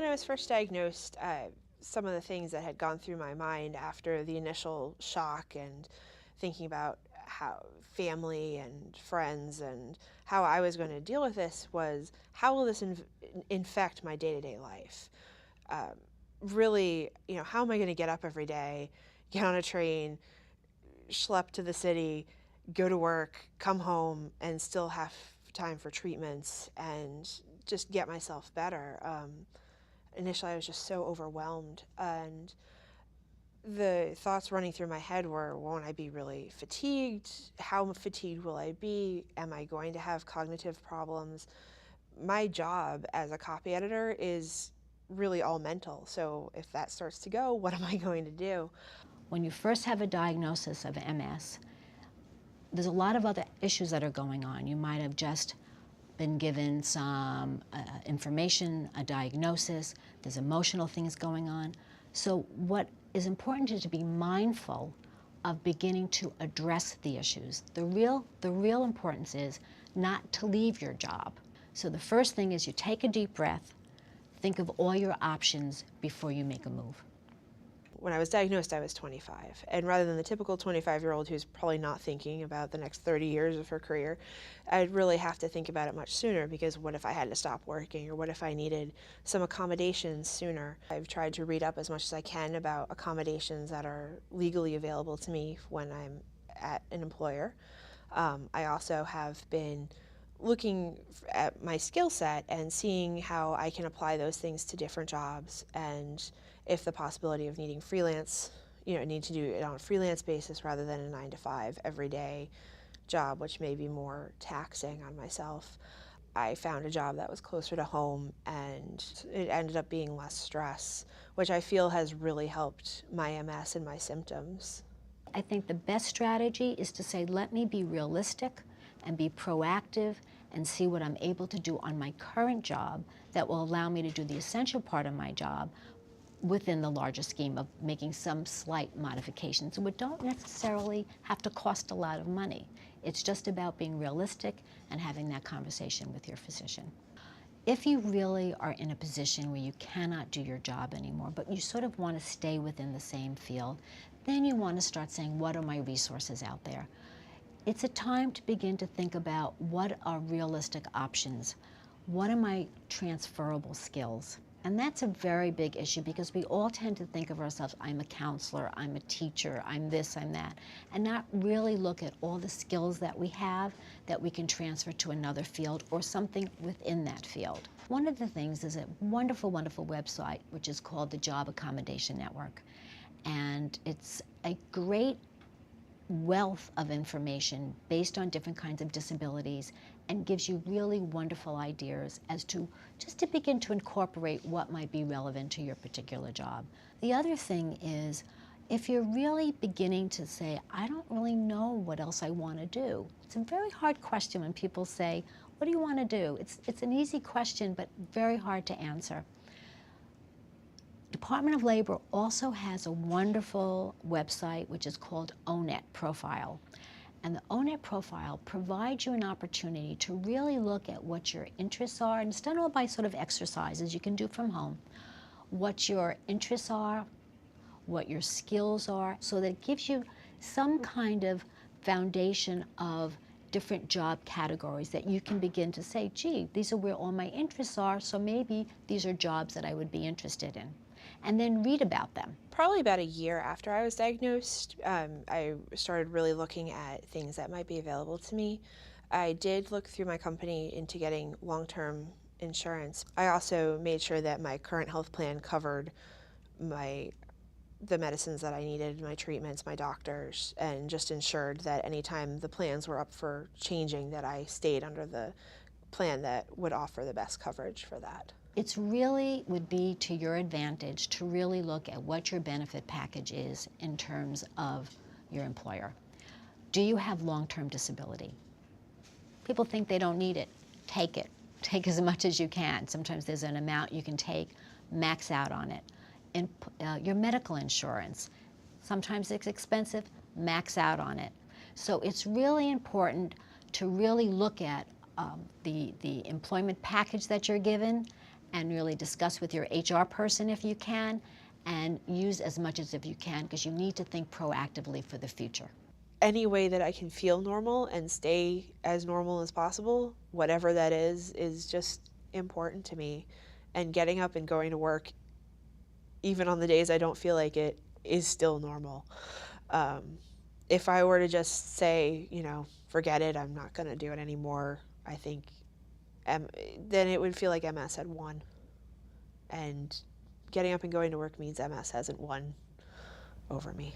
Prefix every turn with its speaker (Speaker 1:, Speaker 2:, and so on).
Speaker 1: When I was first diagnosed, some of the things that had gone through my mind after the initial shock and thinking about how family and friends and how I was going to deal with this was, how will this infect my day-to-day life? Really, how am I going to get up every day, get on a train, schlep to the city, go to work, come home, and still have time for treatments and just get myself better? Initially, I was just so overwhelmed, and the thoughts running through my head were, won't I be really fatigued? How fatigued will I be? Am I going to have cognitive problems? My job as a copy editor is really all mental, so if that starts to go, what am I going to do?
Speaker 2: When you first have a diagnosis of MS, there's a lot of other issues that are going on. You might have just been given some information, a diagnosis, there's emotional things going on. So what is important is to be mindful of beginning to address the issues. The real importance is not to leave your job. So the first thing is you take a deep breath, think of all your options before you make a move.
Speaker 1: When I was diagnosed, I was 25, and rather than the typical 25-year-old who's probably not thinking about the next 30 years of her career, I'd really have to think about it much sooner, because what if I had to stop working, or what if I needed some accommodations sooner? I've tried to read up as much as I can about accommodations that are legally available to me when I'm at an employer. I also have been looking at my skill set and seeing how I can apply those things to different jobs, and if the possibility of needing freelance, need to do it on a freelance basis rather than a 9-to-5 everyday job, which may be more taxing on myself. I found a job that was closer to home, and it ended up being less stress, which I feel has really helped my MS and my symptoms.
Speaker 2: I think the best strategy is to say, let me be realistic and be proactive and see what I'm able to do on my current job that will allow me to do the essential part of my job within the larger scheme of making some slight modifications, which don't necessarily have to cost a lot of money. It's just about being realistic and having that conversation with your physician. If you really are in a position where you cannot do your job anymore, but you sort of want to stay within the same field, then you want to start saying, what are my resources out there? It's a time to begin to think about what are realistic options. What are my transferable skills? And that's a very big issue, because we all tend to think of ourselves, I'm a counselor, I'm a teacher, I'm this, I'm that, and not really look at all the skills that we have that we can transfer to another field or something within that field. One of the things is a wonderful, wonderful website which is called the Job Accommodation Network. And it's a great wealth of information based on different kinds of disabilities, and gives you really wonderful ideas as to just to begin to incorporate what might be relevant to your particular job. The other thing is, if you're really beginning to say, I don't really know what else I want to do. It's a very hard question when people say, what do you want to do? It's an easy question, but very hard to answer. Department of Labor also has a wonderful website which is called ONET Profile. And the ONET Profile provides you an opportunity to really look at what your interests are, and it's done all by sort of exercises you can do from home, what your interests are, what your skills are, so that it gives you some kind of foundation of different job categories that you can begin to say, gee, these are where all my interests are, so maybe these are jobs that I would be interested in. And then read about them.
Speaker 1: Probably about a year after I was diagnosed, I started really looking at things that might be available to me. I did look through my company into getting long-term insurance. I also made sure that my current health plan covered the medicines that I needed, my treatments, my doctors, and just ensured that anytime the plans were up for changing, that I stayed under the plan that would offer the best coverage for that.
Speaker 2: It's really would be to your advantage to really look at what your benefit package is in terms of your employer. Do you have long-term disability? People think they don't need it. Take it. Take as much as you can. Sometimes there's an amount you can take, max out on it. Your medical insurance, sometimes it's expensive, max out on it. So it's really important to really look at the employment package that you're given and really discuss with your HR person if you can, and use as much as if you can, because you need to think proactively for the future.
Speaker 1: Any way that I can feel normal and stay as normal as possible, whatever that is just important to me. And getting up and going to work, even on the days I don't feel like it, is still normal. Um, if I were to just say, forget it, I'm not going to do it anymore, I think then it would feel like MS had won. And getting up and going to work means MS hasn't won over me.